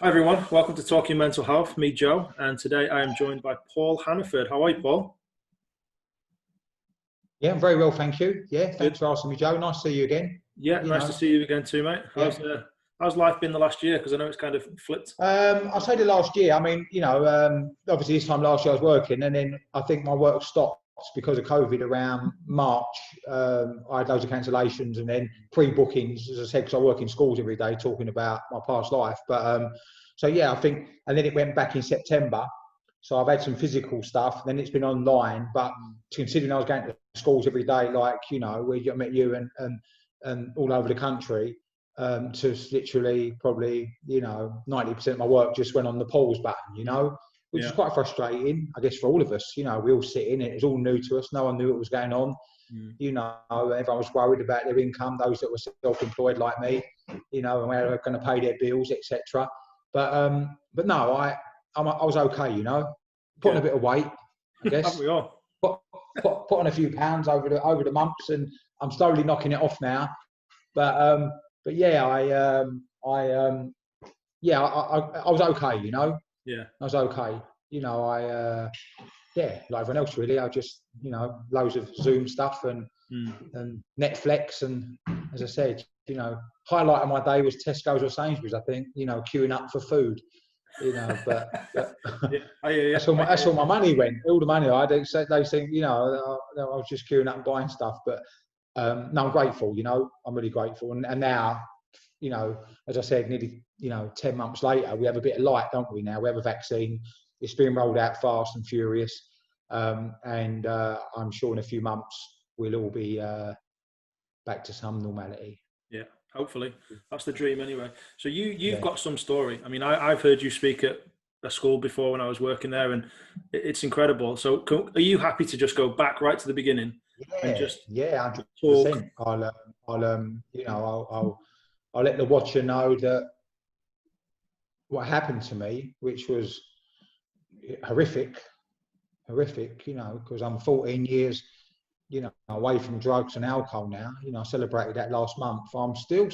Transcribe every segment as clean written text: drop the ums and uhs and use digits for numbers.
Hi everyone, welcome to Talking Mental Health. Me, Joe, and today I am joined by Paul Hannaford. How are you, Paul? Yeah, I'm very well, thank you. Yeah, Good. thanks for asking me, Joe. Nice to see you again. Yeah, You nice to know, see you again too, mate. yeah. How's life been the last year? Because I know it's kind of flipped. I'll say the last year. I mean, obviously this time last year I was working, and then I think my work stopped because of COVID around March. I had loads of cancellations and then pre-bookings, as I said, because I work in schools every day talking about my past life. So yeah, I think, and then it went back in September. So I've had some physical stuff, then it's been online. But considering I was going to schools every day, like where I met you and all over the country, to literally probably 90% of my work just went on the pause button, which is Yeah. quite frustrating, I guess, for all of us. We all sit in it. It's all new to us. No one knew what was going on. Mm. Everyone was worried about their income. Those that were self-employed like me, and how they were going to pay their bills, etc. But no, I was okay. Put on a bit of weight, I Haven't guess. we all? Put on a few pounds over the months, and I'm slowly knocking it off now. But yeah, I was okay. Yeah. I was okay. Like everyone else really. I just loads of Zoom stuff and Netflix, and as I said, highlight of my day was Tesco's or Sainsbury's. I think queuing up for food. But Yeah. I hear you. that's all my money went. All the money I had, they think I was just queuing up and buying stuff. But no, I'm grateful. I'm really grateful. And now, as I said, nearly 10 months later, we have a bit of light, don't we? Now we have a vaccine. It's being rolled out fast and furious, and I'm sure in a few months we'll all be back to some normality. Yeah. Hopefully, that's the dream anyway. So you've Yeah. got some story. I mean, I've heard you speak at a school before when I was working there, and it's incredible. So are you happy to just go back right to the beginning and just Yeah, talk? 100%. I'll let the watcher know that what happened to me, which was horrific, because I'm 14 years, away from drugs and alcohol now. I celebrated that last month. I'm still,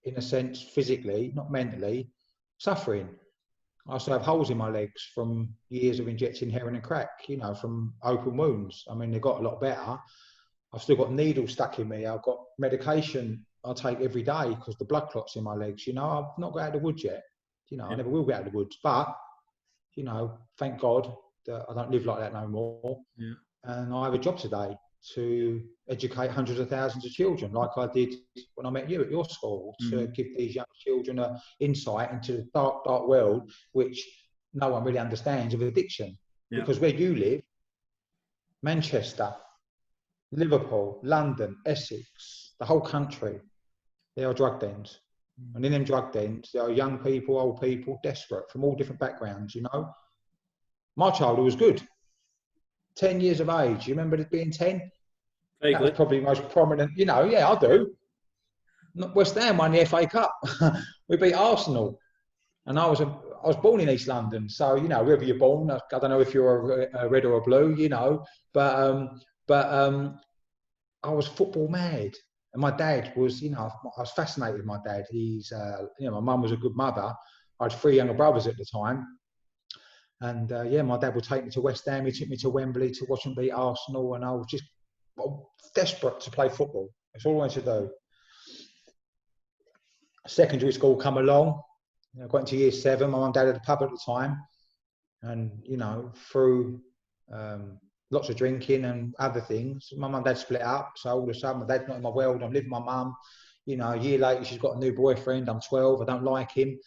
in a sense, physically, not mentally, suffering. I still have holes in my legs from years of injecting heroin and crack, from open wounds. I mean, they got a lot better. I've still got needles stuck in me. I've got medication I take every day because the blood clots in my legs. I've not got out of the woods yet. I never will get out of the woods. But, thank God that I don't live like that no more. Yeah. And I have a job today to educate hundreds of thousands of children, like I did when I met you at your school, to give these young children an insight into the dark, dark world, which no one really understands, of addiction. Yeah. Because where you live, Manchester, Liverpool, London, Essex, the whole country, they are drug dens. And in them drug dens, there are young people, old people, desperate, from all different backgrounds, My childhood was good. 10 years of age. You remember it being 10? Vaguely. That was probably the most prominent. Yeah, I do. West Ham won the FA Cup. We beat Arsenal. And I was born in East London. So, wherever you're born, I don't know if you're a red or a blue, but I was football mad. And my dad was, I was fascinated with my dad. He's, my mum was a good mother. I had 3 younger brothers at the time. And my dad would take me to West Ham. He took me to Wembley to watch them beat Arsenal. And I was just desperate to play football. That's all I wanted to do. Secondary school come along. I got into year 7. My mum and dad had a pub at the time. And, through lots of drinking and other things, my mum and dad split up. So all of a sudden, my dad's not in my world. I'm living with my mum. A year later, she's got a new boyfriend. I'm 12. I don't like him.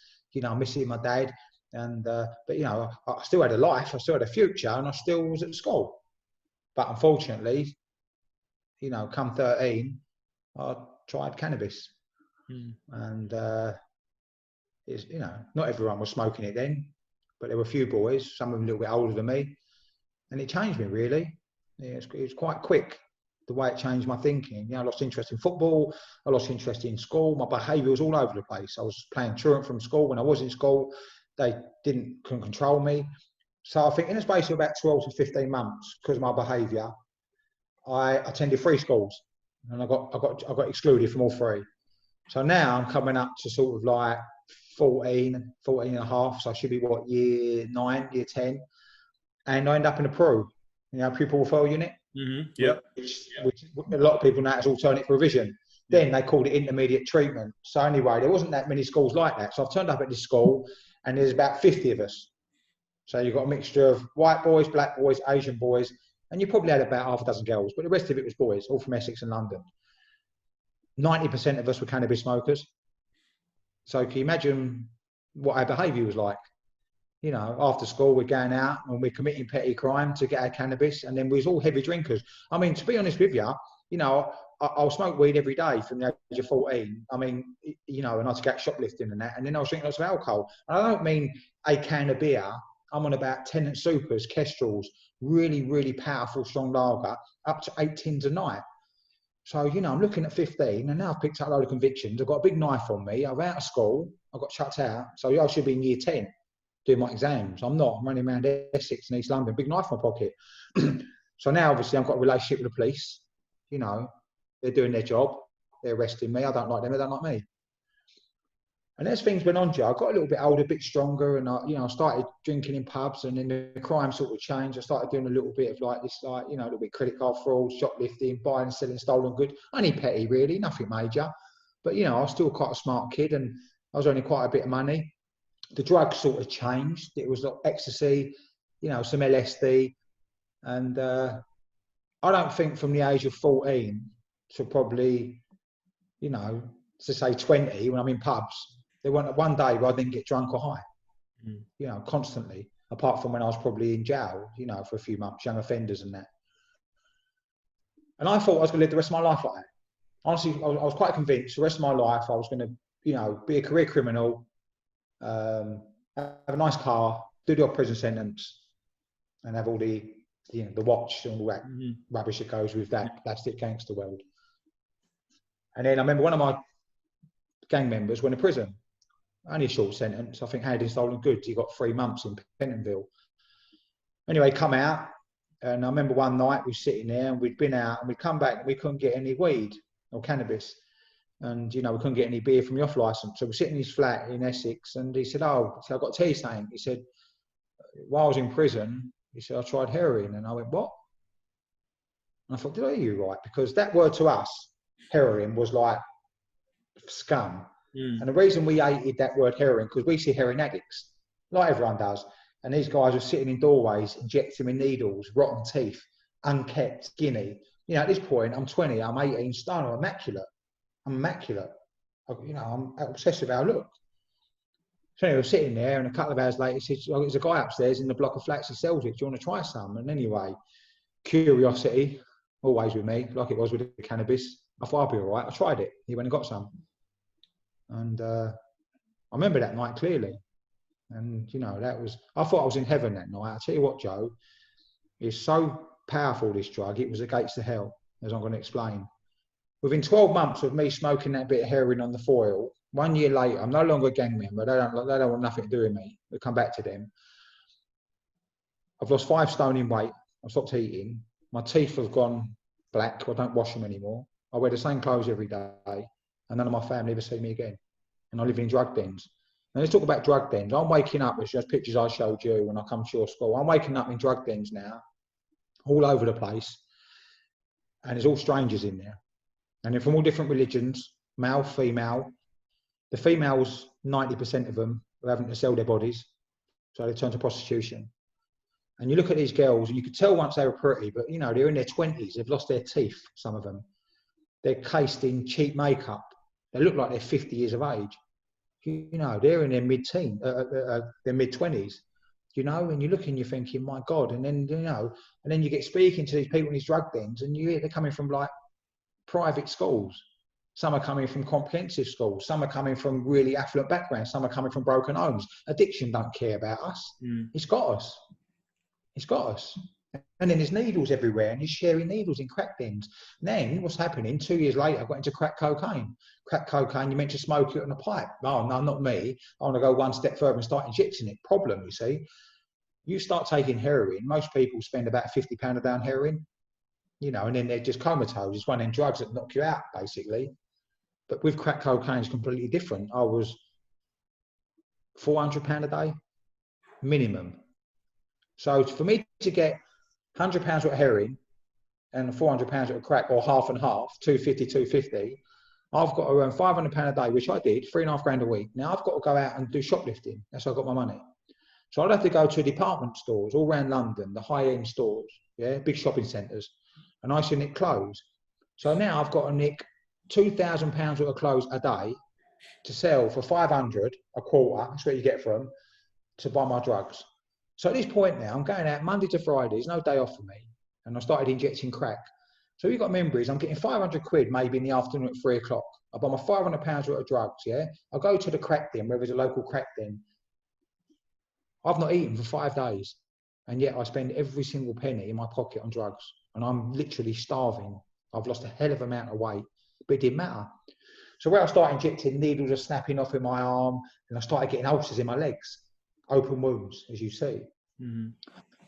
I'm missing my dad. And but I still had a life, I still had a future, and I still was at school. But unfortunately, come 13, I tried cannabis, and it's not everyone was smoking it then, but there were a few boys, some of them a little bit older than me, and it changed me really. It was quite quick the way it changed my thinking. I lost interest in football, I lost interest in school. My behaviour was all over the place. I was playing truant from school when I was in school. They couldn't control me. So I think in a space of about 12 to 15 months, because of my behaviour, I attended 3 schools, and I got excluded from all 3. So now I'm coming up to sort of like 14 and a half. So I should be, what, year 9, year 10. And I end up in a PRU, pupil referral unit. Yeah. Which a lot of people know is alternative provision. Then they called it intermediate treatment. So anyway, there wasn't that many schools like that. So I've turned up at this school and there's about 50 of us. So you've got a mixture of white boys, black boys, Asian boys, and you probably had about half a dozen girls, but the rest of it was boys, all from Essex and London. 90% of us were cannabis smokers. So can you imagine what our behaviour was like? After school, we're going out and we're committing petty crime to get our cannabis, and then we was all heavy drinkers. I mean, to be honest with you, I'll smoke weed every day from the age of 14. I mean, and I used to get shoplifting and that, and then I was drinking lots of alcohol. And I don't mean a can of beer. I'm on about Tennant Supers, Kestrels, really, really powerful, strong lager, up to 8 tins a night. So, I'm looking at 15, and now I've picked up a load of convictions. I've got a big knife on me. I'm out of school. I got chucked out. So I should be in year 10 doing my exams. I'm not. I'm running around Essex and East London, big knife in my pocket. So now, obviously, I've got a relationship with the police. They're doing their job. They're arresting me. I don't like them. They don't like me. And as things went on, Joe, I got a little bit older, a bit stronger, and I started drinking in pubs, and then the crime sort of changed. I started doing a little bit of a little bit credit card fraud, shoplifting, buying and selling stolen goods. Only petty, really, nothing major. But, I was still quite a smart kid, and I was earning quite a bit of money. The drugs sort of changed. It was like ecstasy, some LSD. And I don't think from the age of 14 to probably, to say 20, when I'm in pubs, there wasn't one day where I didn't get drunk or high, constantly, apart from when I was probably in jail, for a few months, young offenders and that. And I thought I was going to live the rest of my life like that. Honestly, I was quite convinced the rest of my life I was going to, be a career criminal, have a nice car, do the odd prison sentence, and have all the watch and all that rubbish that goes with that plastic gangster world. And then I remember one of my gang members went to prison. Only a short sentence. I think handing stolen goods. He got 3 months in Pentonville. Anyway, come out, and I remember one night we were sitting there, and we'd been out, and we'd come back, and we couldn't get any weed or cannabis, and we couldn't get any beer from the off license. So we're sitting in his flat in Essex, and he said, "Oh, so I've got to tell you something." He said, "While I was in prison," he said, "I tried heroin," and I went, "What?" And I thought, "Did I hear you right?" Because that word to us, heroin, was like scum. And the reason we hated that word heroin, because we see heroin addicts, like everyone does. And these guys were sitting in doorways, injecting with needles, rotten teeth, unkept, skinny. At this point, I'm 20, I'm 18 stone, I'm immaculate. I'm obsessed with how I look. So anyway, I was sitting there, and a couple of hours later, he said, "Oh, there's a guy upstairs in the block of flats, he sells it. Do you want to try some?" And anyway, curiosity, always with me, like it was with the cannabis. I thought I'd be all right. I tried it. He went and got some. And I remember that night clearly. And, I thought I was in heaven that night. I'll tell you what, Joe, it's so powerful, this drug. It was the gates to hell, as I'm going to explain. Within 12 months of me smoking that bit of heroin on the foil, 1 year later, I'm no longer a gang member. They don't want nothing to do with me. We'll come back to them. I've lost 5 stone in weight. I've stopped eating. My teeth have gone black. I don't wash them anymore. I wear the same clothes every day. And none of my family ever see me again. And I live in drug dens. Now let's talk about drug dens. I'm waking up, which those pictures I showed you when I come to your school. I'm waking up in drug dens now, all over the place. And there's all strangers in there. And they're from all different religions, male, female. The females, 90% of them are having to sell their bodies. So they turn to prostitution. And you look at these girls, and you could tell once they were pretty, but they're in their 20s. They've lost their teeth, some of them. They're cased in cheap makeup. They look like they're 50 years of age. They're in their mid-teen, their mid-20s. And you look and you're thinking, my God. And then, and then you get speaking to these people in these drug dens, and you hear they're coming from like private schools. Some are coming from comprehensive schools. Some are coming from really affluent backgrounds. Some are coming from broken homes. Addiction don't care about us. It's got us. It's got us. And then there's needles everywhere, and you're sharing needles in crack dens. Then what's happening? 2 years later, I got into crack cocaine. Crack cocaine, you're meant to smoke it on a pipe. Oh, no, not me. I want to go one step further and start injecting it. Problem, you see. You start taking heroin, most people spend about £50 a day on heroin, and then they're just comatose. It's one of them drugs that knock you out, basically. But with crack cocaine, it's completely different. I was £400 a day, minimum. So for me to get £100 worth of heroin and £400 worth of crack, or half and half, 250, I've got to earn £500 a day, which I did, £3,500 a week. Now I've got to go out and do shoplifting. That's how I got my money. So I'd have to go to department stores all around London, the high-end stores, yeah, big shopping centres, and I used to nick clothes. So now I've got to nick £2,000 worth of clothes a day to sell for 500 a quarter. That's what you get from to buy my drugs. So at this point now, I'm going out Monday to Friday. There's no day off for me, and I started injecting crack. So you've got memories. I'm getting 500 quid maybe in the afternoon at 3 o'clock. I buy my £500 worth of drugs. Yeah, I go to the crack den, where there's a local crack den. I've not eaten for 5 days, and yet I spend every single penny in my pocket on drugs, and I'm literally starving. I've lost a hell of an amount of weight, but it didn't matter. So where I started injecting, needles are snapping off in my arm, and I started getting ulcers in my legs, open wounds, as you see. Mm-hmm.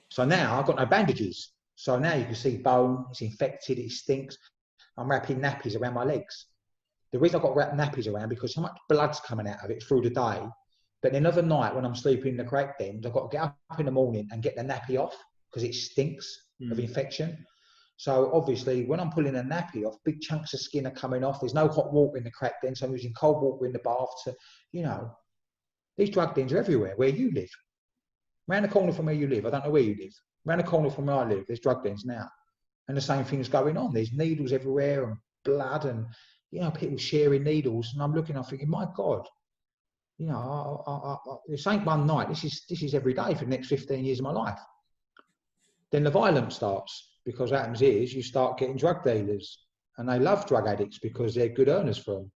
So now I've got no bandages. So now you can see bone, it's infected, it stinks. I'm wrapping nappies around my legs. The reason I've got to wrap nappies around, because so much blood's coming out of it through the day. But then another night when I'm sleeping in the crack dens, I've got to get up in the morning and get the nappy off because it stinks of infection. So obviously when I'm pulling a nappy off, big chunks of skin are coming off. There's no hot water in the crack den, so I'm using cold water in the bath to, you know, these drug dens are everywhere where you live. Round the corner from where you live, I don't know where you live. Round the corner from where I live, there's drug dens now. And the same thing's going on. There's needles everywhere and blood and, you know, people sharing needles. And I'm looking, I'm thinking, my God, you know, this ain't one night. This is every day for the next 15 years of my life. Then the violence starts, because what happens is you start getting drug dealers, and they love drug addicts because they're good earners for them.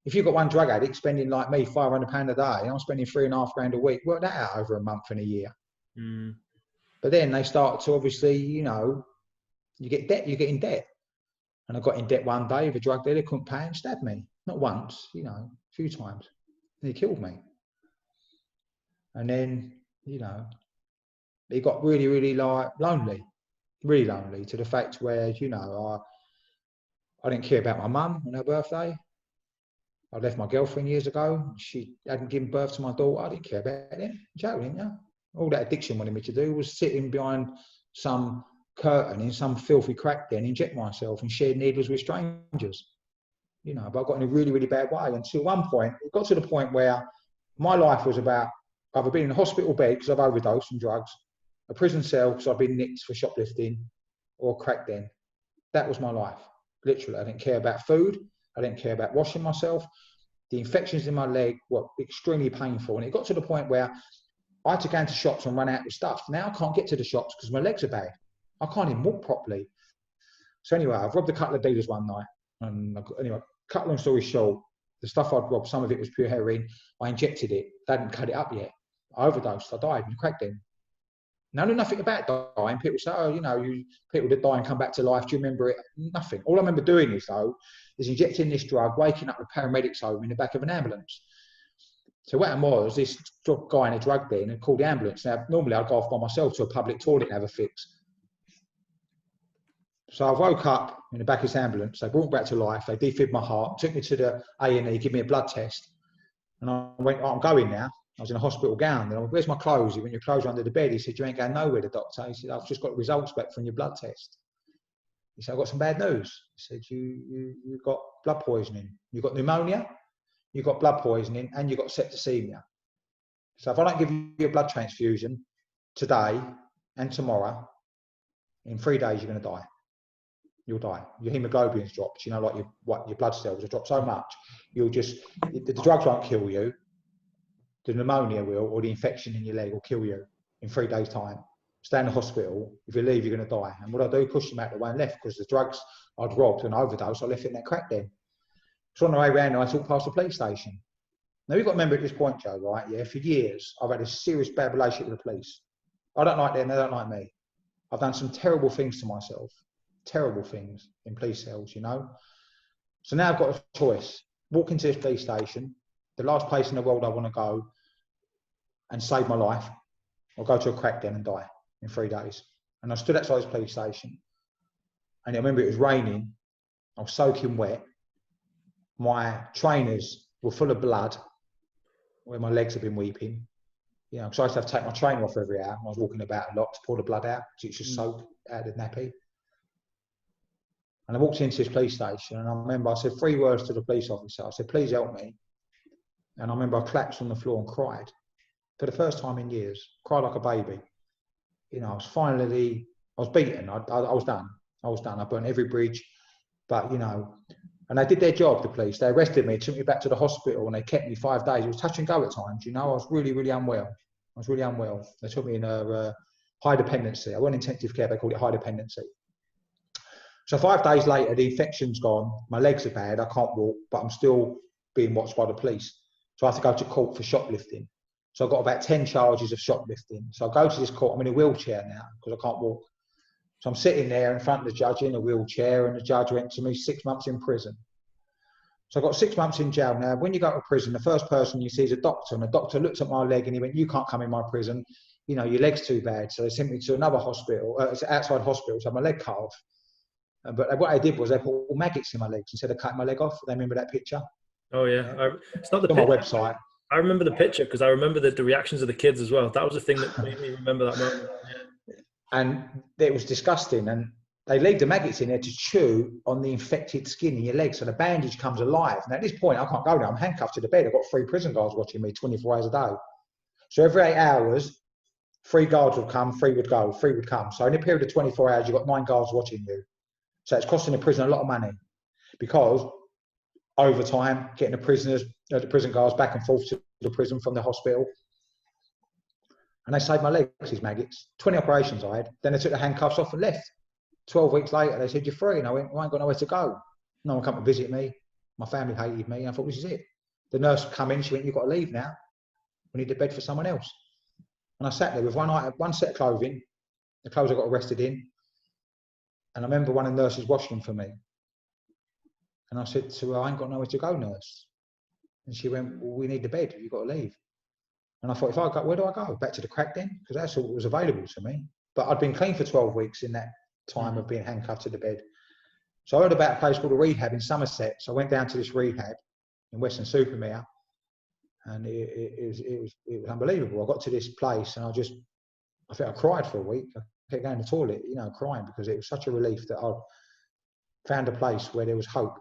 If you've got one drug addict spending like me £500 a day, and I'm spending £3,500 a week, work that out over a month and a year. Mm. But then they start to obviously, you know, you get in debt. And I got in debt one day with a drug dealer, couldn't pay and stabbed me. Not once, you know, a few times. And he killed me. And then, you know, it got really, really like lonely, really lonely, to the fact where, you know, I didn't care about my mum on her birthday. I left my girlfriend years ago. She hadn't given birth to my daughter. I didn't care about it. Joking, yeah. All that addiction wanted me to do was sitting behind some curtain in some filthy crack den, inject myself and share needles with strangers. You know, but I got in a really, really bad way. Until one point, it got to the point where my life was about either being in a hospital bed because I've overdosed on drugs, a prison cell because I've been nicked for shoplifting, or crack den. That was my life, literally. I didn't care about food. I didn't care about washing myself. The infections in my leg were extremely painful. And it got to the point where I had to go into shops and run out of stuff. Now I can't get to the shops because my legs are bad. I can't even walk properly. So anyway, I've robbed a couple of dealers one night. And anyway, cut long story short, the stuff I'd robbed, some of it was pure heroin. I injected it. They hadn't cut it up yet. I overdosed. I died in a crack den. Now, I know nothing about dying. People say, oh, you know, people that die and come back to life, do you remember it? Nothing. All I remember doing is injecting this drug, waking up with paramedics over in the back of an ambulance. So what happened was, this guy in a drug den and called the ambulance. Now, normally I'd go off by myself to a public toilet and have a fix. So I woke up in the back of this ambulance. They brought me back to life. They defibbed my heart, took me to the A&E, give me a blood test. And I went, oh, I'm going now. I was in a hospital gown. And I went, where's my clothes? He went, your clothes are under the bed. He said, you ain't going nowhere, the doctor. He said, I've just got the results back from your blood test. He said, I've got some bad news. He said, you got blood poisoning. You got pneumonia, you got blood poisoning, and you got septicemia. So if I don't give you a blood transfusion today and tomorrow, in 3 days, you're going to die. You'll die. Your hemoglobin's dropped. You know, like your blood cells have dropped so much. You'll just, the drugs won't kill you. The pneumonia will, or the infection in your leg will kill you in 3 days' time. Stay in the hospital. If you leave, you're going to die. And what I do, push them out the way and left, because the drugs I'd robbed and overdosed, I left it in that crack den. So on the way around, I walked past the police station. Now, you've got to remember at this point, Joe, right? Yeah, for years, I've had a serious bad relationship with the police. I don't like them, they don't like me. I've done some terrible things to myself. Terrible things in police cells, you know. So now I've got a choice. Walk into this police station, the last place in the world I want to go, and save my life, or go to a crack den and die in 3 days. And I stood outside this police station, and I remember it was raining. I was soaking wet. My trainers were full of blood. where my legs have been weeping. You know, because I used to have to take my trainer off every hour. I was walking about a lot to pour the blood out, because it's just soaked out of the nappy. And I walked into this police station, and I remember I said 3 words to the police officer. I said, please help me. And I remember I collapsed on the floor and cried. For the first time in years, cried like a baby. You know, I was beaten. I was done. I was done. I burnt every bridge. But, you know, and they did their job, the police. They arrested me, took me back to the hospital, and they kept me 5 days. It was touch and go at times, you know. I was really, really unwell. I was really unwell. They took me in a high dependency. I went intensive care. They called it high dependency. So 5 days later, the infection's gone. My legs are bad. I can't walk, but I'm still being watched by the police. So I have to go to court for shoplifting. So I've got about 10 charges of shoplifting. So I go to this court. I'm in a wheelchair now because I can't walk. So I'm sitting there in front of the judge in a wheelchair, and the judge went to me 6 months in prison. So I got 6 months in jail. Now, when you go to prison, the first person you see is a doctor, and the doctor looked at my leg and he went, you can't come in my prison. You know, your leg's too bad. So they sent me to another hospital, outside hospital, to have my leg cut off. But what they did was they put all maggots in my legs instead of cutting my leg off. They remember that picture? Oh, yeah. It's not the on picture. My website. I remember the picture because I remember the reactions of the kids as well. That was the thing that made me remember that moment. Yeah. And it was disgusting. And they leave the maggots in there to chew on the infected skin in your legs. So the bandage comes alive. And at this point, I can't go now. I'm handcuffed to the bed. I've got 3 prison guards watching me 24 hours a day. So every 8 hours, 3 guards would come, 3 would go, 3 would come. So in a period of 24 hours, you've got 9 guards watching you. So it's costing the prison a lot of money, because over time, getting the prison guards back and forth to the prison from the hospital. And they saved my legs, these maggots. 20 operations I had. Then they took the handcuffs off and left. 12 weeks later, they said, you're free. And I went, well, I ain't got nowhere to go. No one come to visit me. My family hated me. And I thought, this is it. The nurse come in, she went, you've got to leave now. We need a bed for someone else. And I sat there with one set of clothing, the clothes I got arrested in. And I remember one of the nurses washing for me. And I said to her, I ain't got nowhere to go, nurse. And she went, well, we need the bed. You've got to leave. And I thought, if I go, where do I go? Back to the crack den? Because that's all that was available to me. But I'd been clean for 12 weeks in that time of being handcuffed to the bed. So I heard about a place called a rehab in Somerset. So I went down to this rehab in Western Supermare. And it was unbelievable. I got to this place and I think I cried for a week. I kept going to the toilet, you know, crying, because it was such a relief that I found a place where there was hope.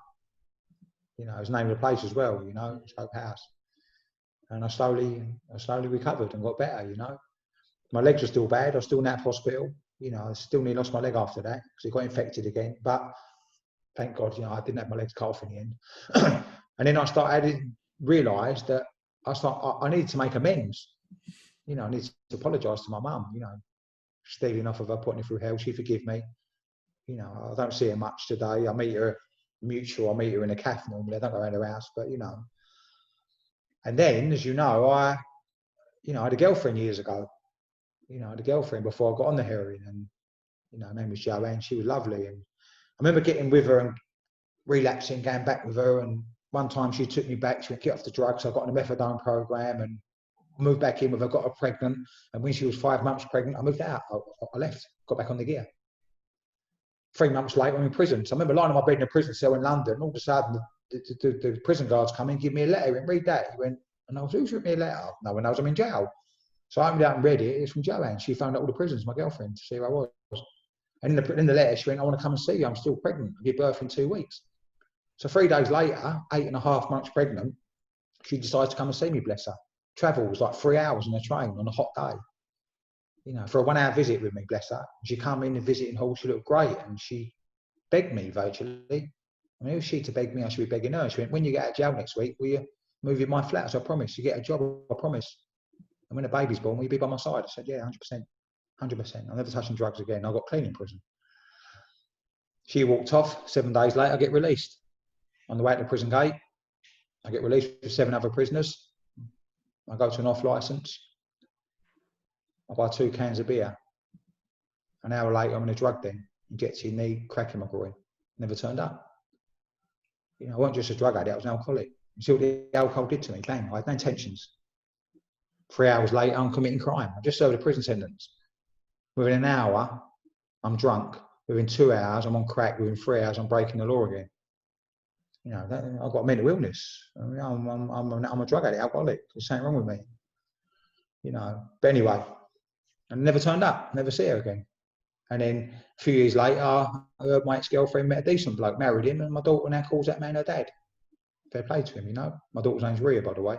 You know, it was the name of the place as well, you know, it's Hope House. And I slowly recovered and got better, you know. My legs were still bad. I was still in that hospital. You know, I still nearly lost my leg after that because it got infected again. But thank God, you know, I didn't have my legs cut off in the end. And then I realised that I needed to make amends. You know, I needed to apologise to my mum, you know, stealing off of her, putting her through hell. She forgive me. You know, I don't see her much today. I meet her mutual. I meet her in a cafe normally. I don't go around her house, but, you know. And then, as you know, I had a girlfriend years ago. You know, I had a girlfriend before I got on the heroin, and, you know, her name was Joanne. She was lovely. And I remember getting with her and relapsing, going back with her. And one time she took me back. She went, get off the drugs. I got on the methadone program and moved back in with her, got her pregnant. And when she was 5 months pregnant, I moved out. I left, got back on the gear. 3 months later, I'm in prison. So I remember lying on my bed in a prison cell in London. All of a sudden, the prison guards come in, give me a letter. He went, read that. He went, and I was, who's written me a letter? No one knows I'm in jail. So I opened it up and read it. It's from Joanne. She found out all the prisons, my girlfriend, to see who I was. And in the letter, she went, I want to come and see you. I'm still pregnant. I give birth in 2 weeks. So 3 days later, 8.5 months pregnant, she decides to come and see me, bless her. Travel was like 3 hours on a train on a hot day. You know, for a 1 hour visit with me, bless her. She come in the visiting hall, she looked great, and she begged me virtually. I mean, who's she to beg me? I should be begging her. She went, when you get out of jail next week, will you move in my flat? So I promise. You get a job, I promise. And when the baby's born, will you be by my side? I said, yeah, 100%. 100%. I'm never touching drugs again. I got clean in prison. She walked off. 7 days later, I get released. On the way to the prison gate, I get released with 7 other prisoners. I go to an off licence. I buy 2 cans of beer. An hour later, I'm in a drug den. Injected your knee, cracking my groin. Never turned up. You know, I wasn't just a drug addict, I was an alcoholic. You see what the alcohol did to me? Bang, I had no intentions. 3 hours later, I'm committing crime. I just served a prison sentence. Within an hour, I'm drunk. Within 2 hours, I'm on crack. Within 3 hours, I'm breaking the law again. You know, I've got a mental illness. I mean, I'm a drug addict, alcoholic. There's something wrong with me. You know, but anyway, I never turned up, never see her again. And then a few years later, I heard my ex-girlfriend met a decent bloke, married him, and my daughter now calls that man her dad. Fair play to him, you know. My daughter's name's Ria, by the way.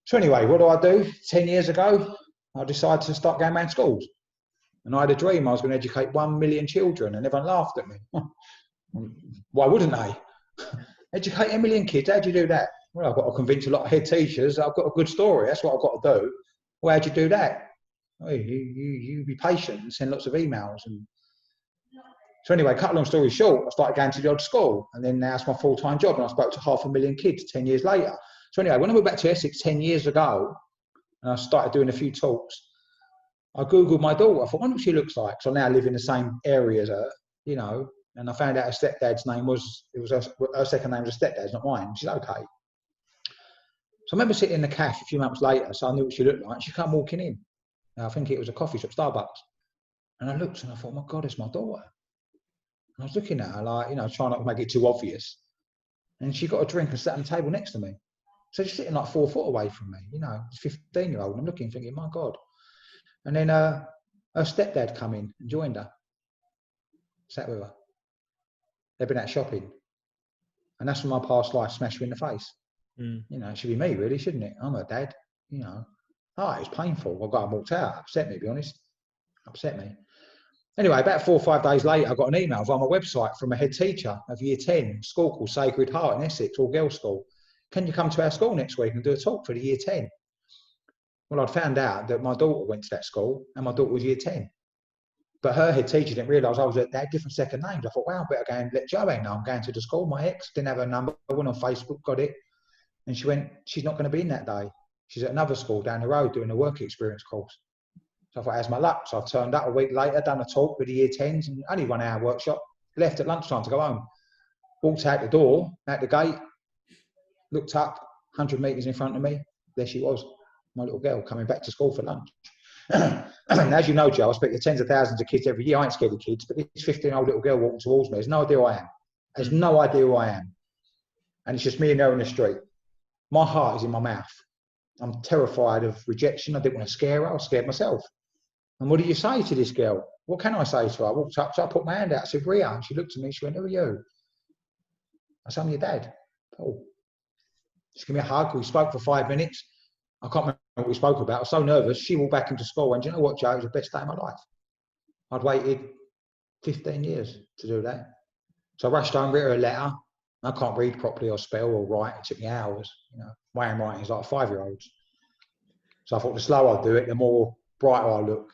So anyway, what do? 10 years ago, I decided to start going around schools. And I had a dream I was going to educate 1 million children, and everyone laughed at me. Why wouldn't they? Educate 1 million kids, how do you do that? Well, I've got to convince a lot of head teachers I've got a good story. That's what I've got to do. Well, how'd you do that? Well, you be patient and send lots of emails. And so anyway, cut a long story short, I started going to the odd school, and then now it's my full-time job, and I spoke to 500,000 kids 10 years later. So anyway, when I went back to Essex 10 years ago, and I started doing a few talks, I Googled my daughter. I thought, I wonder what she looks like. So I now live in the same area as her, you know, and I found out her stepdad's name was her second name was her stepdad's, not mine. She's okay. So I remember sitting in the cafe a few months later, so I knew what she looked like. She came walking in. Now, I think it was a coffee shop, Starbucks. And I looked and I thought, my God, it's my daughter. And I was looking at her like, you know, trying not to make it too obvious. And she got a drink and sat on the table next to me. So she's sitting like 4 foot away from me, you know, 15-year-old. And I'm looking, thinking, my God. And then her stepdad come in and joined her. Sat with her. They've been out shopping. And that's when my past life smashed me in the face. You know, it should be me, really, shouldn't it? I'm her dad, you know. Oh, it was painful. I got and walked out. Upset me, to be honest. Upset me. Anyway, about 4 or 5 days later, I got an email via my website from a head teacher of Year 10, school called Sacred Heart in Essex, all-girls school. Can you come to our school next week and do a talk for the Year 10? Well, I'd found out that my daughter went to that school and my daughter was Year 10. But her head teacher didn't realise I was at that, different second names. I thought, well, I better go and let Joanne know I'm going to the school. My ex didn't have her number. I went on Facebook, got it. And she went, she's not going to be in that day. She's at another school down the road doing a work experience course. So I thought, how's my luck? So I turned up a week later, done a talk with the Year 10s, and only 1 hour workshop, left at lunchtime to go home. Walked out the door, out the gate, looked up, 100 metres in front of me. There she was, my little girl, coming back to school for lunch. And as you know, Joe, I speak to tens of thousands of kids every year. I ain't scared of kids, but this 15-year-old little girl walking towards me has no idea who I am. Has no idea who I am. And it's just me and her in the street. My heart is in my mouth. I'm terrified of rejection. I didn't want to scare her. I was scared myself. And what do you say to this girl? What can I say to her? I walked up, so I put my hand out. I said, Ria. And she looked at me. She went, who are you? I said, I'm your dad, Paul. She gave me a hug. We spoke for 5 minutes. I can't remember what we spoke about. I was so nervous. She walked back into school. And do you know what, Joe? It was the best day of my life. I'd waited 15 years to do that. So I rushed home, wrote her a letter. I can't read properly or spell or write. It took me hours. You know, my handwriting is like a 5-year-old's. So I thought the slower I do it, the more brighter I look.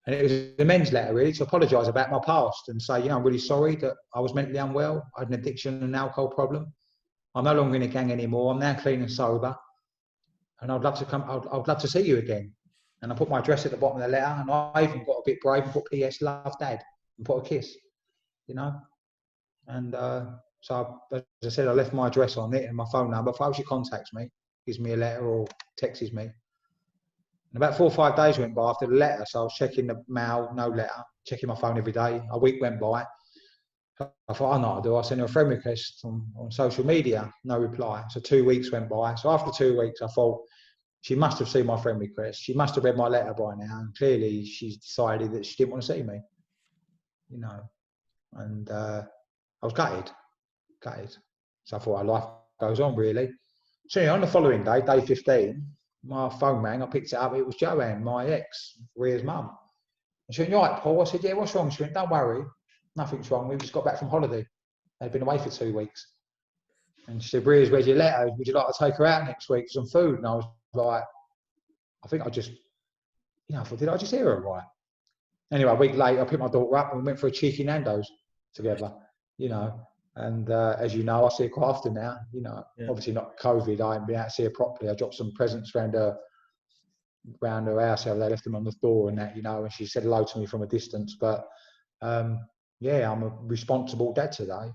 And it was a men's letter, really, to apologise about my past and say, you know, I'm really sorry that I was mentally unwell. I had an addiction and an alcohol problem. I'm no longer in a gang anymore. I'm now clean and sober. And I'd love to come. I'd love to see you again. And I put my address at the bottom of the letter. And I even got a bit brave and put P.S. Love, Dad, and put a kiss. You know. And so, as I said, I left my address on it and my phone number. If she contacts me, gives me a letter or texts me. And about 4 or 5 days went by after the letter. So I was checking the mail, no letter. Checking my phone every day. A week went by. I thought, I know what I'll do. I'll send her a friend request on social media. No reply. So 2 weeks went by. So after 2 weeks, I thought, she must have seen my friend request. She must have read my letter by now. And clearly, she's decided that she didn't want to see me. You know. And I was gutted. So I thought, our life goes on, really. So on the following day, day 15, my phone rang. I picked it up. It was Joanne, my ex, Ria's mum. And she went, you all right, Paul? I said, yeah, what's wrong? She went, don't worry. Nothing's wrong. We just got back from holiday. They'd been away for 2 weeks. And she said, Ria's, where's your letter? Would you like to take her out next week for some food? And I was like, I think I just, you know, I thought, did I just hear her right? Anyway, a week later, I picked my daughter up and we went for a cheeky Nando's together, you know. And as you know, I see her quite often now, you know. Yeah. Obviously not COVID, I haven't been out to see her properly. I dropped some presents around her house. They left them on the door and that, you know, and she said hello to me from a distance. But yeah, I'm a responsible dad today,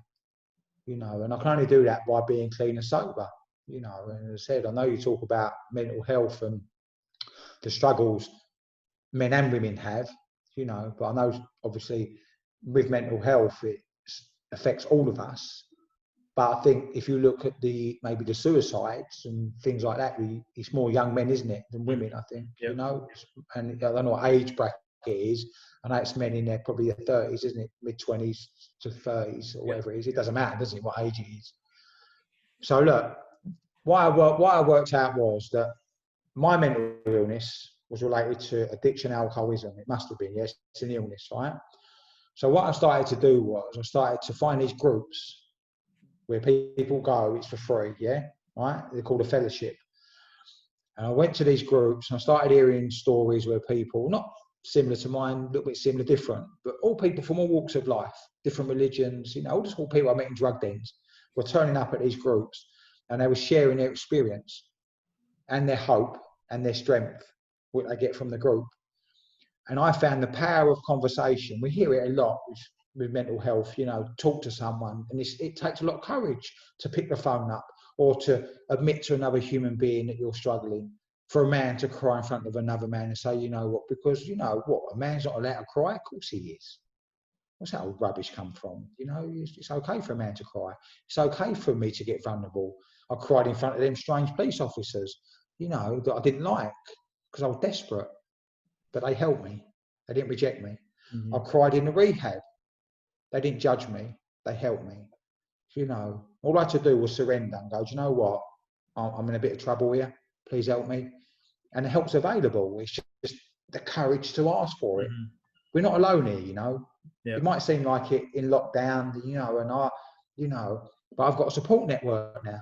you know, and I can only do that by being clean and sober, you know. And as I said, I know you talk about mental health and the struggles men and women have, you know, but I know obviously with mental health, it affects all of us. But I think if you look at maybe the suicides and things like that, it's more young men, isn't it, than women, I think, you know? And I don't know what age bracket it is. I know it's men in their probably their 30s, isn't it? Mid-20s to 30s or whatever it is. It doesn't matter, does it, what age it is? So look, what I worked out was that my mental illness was related to addiction, alcoholism. It must have been, yes, it's an illness, right? So what I started to do was I started to find these groups where people go, it's for free, yeah, right? They're called a fellowship. And I went to these groups and I started hearing stories where people, not similar to mine, a little bit similar, different, but all people from all walks of life, different religions, you know, just all people I met in drug dens were turning up at these groups and they were sharing their experience and their hope and their strength, what they get from the group. And I found the power of conversation. We hear it a lot with mental health, you know, talk to someone. And it takes a lot of courage to pick the phone up or to admit to another human being that you're struggling. For a man to cry in front of another man and say, you know what, because, you know what, a man's not allowed to cry? Of course he is. Where's that old rubbish come from? You know, it's okay for a man to cry. It's okay for me to get vulnerable. I cried in front of them strange police officers, you know, that I didn't like because I was desperate. But they helped me. They didn't reject me. I cried in the rehab. They didn't judge me. They helped me. You know, all I had to do was surrender and go, do you know what? I'm in a bit of trouble here. Please help me. And the help's available. It's just the courage to ask for it. We're not alone here, you know. It might seem like it in lockdown, you know, but I've got a support network now.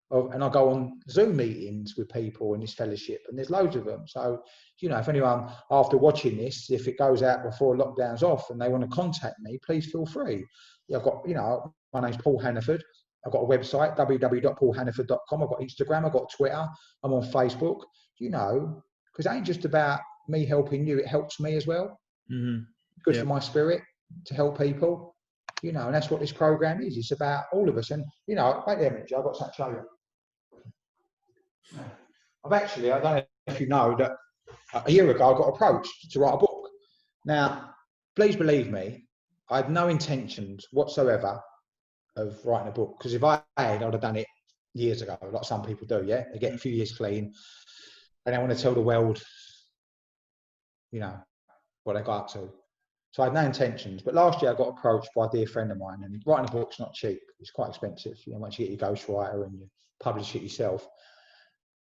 And I go on Zoom meetings with people in this fellowship, and there's loads of them. So, you know, if anyone after watching this, if it goes out before lockdown's off and they want to contact me, please feel free. I've got, you know, my name's Paul Hannaford. I've got a website, www.paulhannaford.com. I've got Instagram, I've got Twitter, I'm on Facebook, you know, because it ain't just about me helping you, it helps me as well. Good for my spirit to help people, you know, and that's what this program is. It's about all of us. And, you know, wait there a minute, Joe, I've got something to show you. I don't know if you know that a year ago I got approached to write a book. Now, please believe me, I had no intentions whatsoever of writing a book, because if I had, I'd have done it years ago, like some people do, yeah? They get a few years clean and they want to tell the world, you know, what they got up to. So I had no intentions, but last year I got approached by a dear friend of mine, and writing a book's not cheap. It's quite expensive, you know, once you get your ghostwriter and you publish it yourself.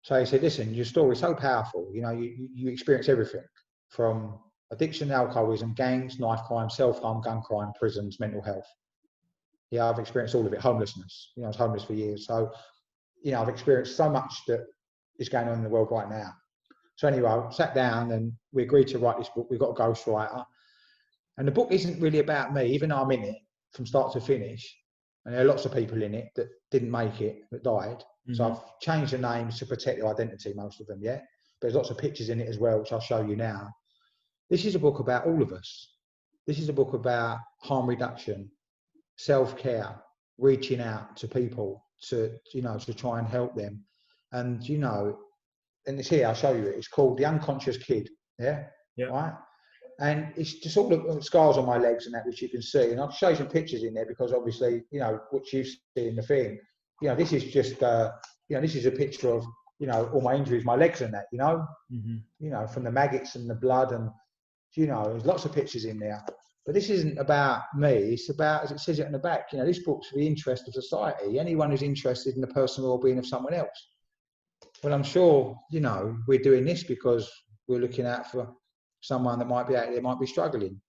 So he said, listen, your story's so powerful. You know, you experience everything from addiction, alcoholism, gangs, knife crime, self-harm, gun crime, prisons, mental health. Yeah, I've experienced all of it. Homelessness. You know, I was homeless for years. So, you know, I've experienced so much that is going on in the world right now. So anyway, I sat down and we agreed to write this book. We've got a ghostwriter. And the book isn't really about me, even though I'm in it from start to finish. And there are lots of people in it that didn't make it, that died. So I've changed the names to protect their identity, most of them, yeah? But there's lots of pictures in it as well, which I'll show you now. This is a book about all of us. This is a book about harm reduction, self-care, reaching out to people to, you know, to try and help them. And, you know, and it's here, I'll show you it. It's called The Unconscious Kid, yeah? Right? And it's just all the scars on my legs and that, which you can see. And I'll show you some pictures in there because obviously, you know, what you see in the thing, you know, this is just, you know, this is a picture of, you know, all my injuries, my legs and that, you know, you know, from the maggots and the blood and, you know, there's lots of pictures in there. But this isn't about me. It's about, as it says it in the back, you know, this book's for the interest of society. Anyone who's interested in the personal well-being of someone else. Well, I'm sure, you know, we're doing this because we're looking out for someone that might be out there, might be struggling.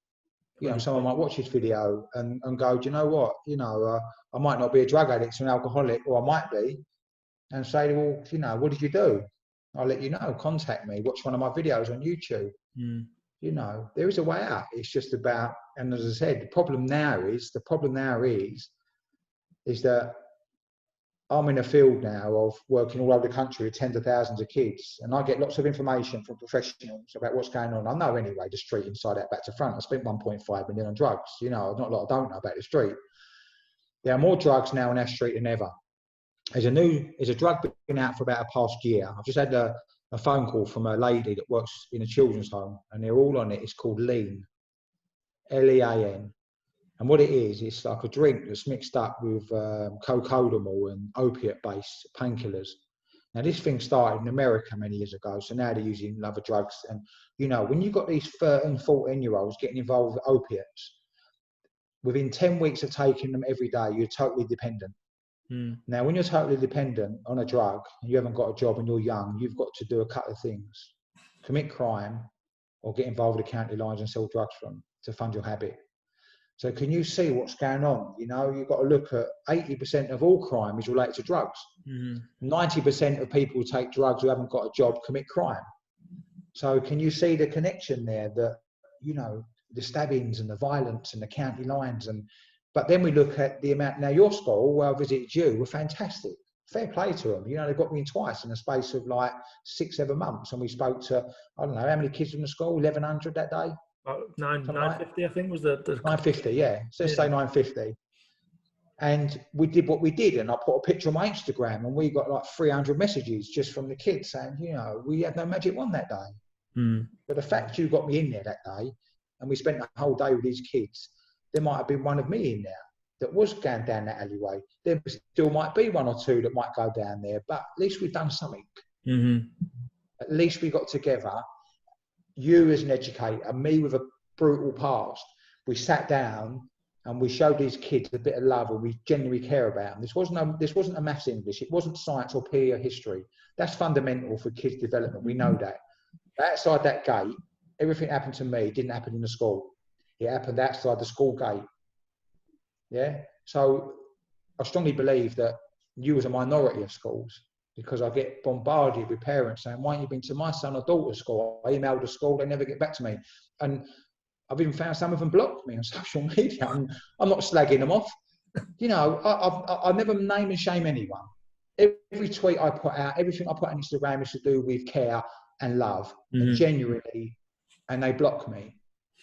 You know, someone might watch this video and go, do you know what? You know, I might not be a drug addict or an alcoholic, or I might be, and say, well, you know, what did you do? I'll let you know. Contact me. Watch one of my videos on YouTube. You know, there is a way out. It's just about, and as I said, the problem now is that I'm in a field now of working all over the country with tens of thousands of kids, and I get lots of information from professionals about what's going on. I know anyway, the street inside out, back to front. I spent 1.5 million on drugs. You know, not a lot I don't know about the street. There are more drugs now on our street than ever. There's a drug been out for about the past year. I've just had a phone call from a lady that works in a children's home, and they're all on it. It's called Lean, Lean. And And what it is, it's like a drink that's mixed up with cocodamol and opiate-based painkillers. Now, this thing started in America many years ago, so now they're using other drugs. And, you know, when you've got these 13, 14-year-olds getting involved with opiates, within 10 weeks of taking them every day, you're totally dependent. Now, when you're totally dependent on a drug, and you haven't got a job and you're young, you've got to do a couple of things. Commit crime or get involved with the county lines and sell drugs from to fund your habit. So can you see what's going on? You know, you've got to look at 80% of all crime is related to drugs. 90% of people who take drugs who haven't got a job commit crime. So can you see the connection there that, you know, the stabbings and the violence and the county lines? But then we look at the amount. Now, your school, where I visited you, were fantastic. Fair play to them. You know, they got me in twice in the space of like 6-7 months. And we spoke to, I don't know, how many kids from the school? 1,100 that day? 950, I think, was the 950, yeah. So let's say 950. And we did what we did. And I put a picture on my Instagram and we got like 300 messages just from the kids saying, you know, we had no magic wand that day. But the fact you got me in there that day and we spent the whole day with these kids, there might have been one of me in there that was going down that alleyway. There still might be one or two that might go down there, but at least we've done something. At least we got together. You as an educator, me with a brutal past, we sat down and we showed these kids a bit of love and we genuinely care about them. This wasn't a maths English, it wasn't science or PE or history. That's fundamental for kids' development, we know that. But outside that gate, everything happened to me didn't happen in the school. It happened outside the school gate. Yeah? So I strongly believe that you as a minority of schools, because I get bombarded with parents saying, why haven't you been to my son or daughter's school? I emailed the school, they never get back to me. And I've even found some of them blocked me on social media. I'm not slagging them off. You know, I never name and shame anyone. Every tweet I put out, everything I put on Instagram is to do with care and love and genuinely, and they block me.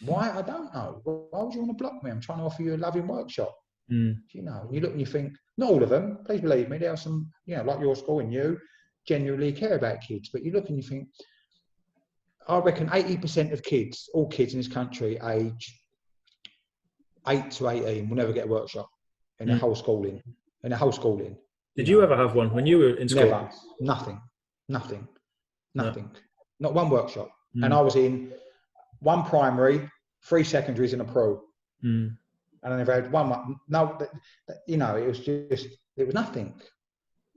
Why? I don't know. Why would you want to block me? I'm trying to offer you a loving workshop. You know, you look and you think, not all of them, please believe me, there are some, you know, like your school and you genuinely care about kids, but you look and you think, I reckon 80% of kids, all kids in this country, age 8 to 18, will never get a workshop in their whole schooling. Did you ever have one when you were in school? Never. Nothing. No. Not one workshop. And I was in one primary, 3 secondaries and a pro. And I never had one. No, you know, it was nothing.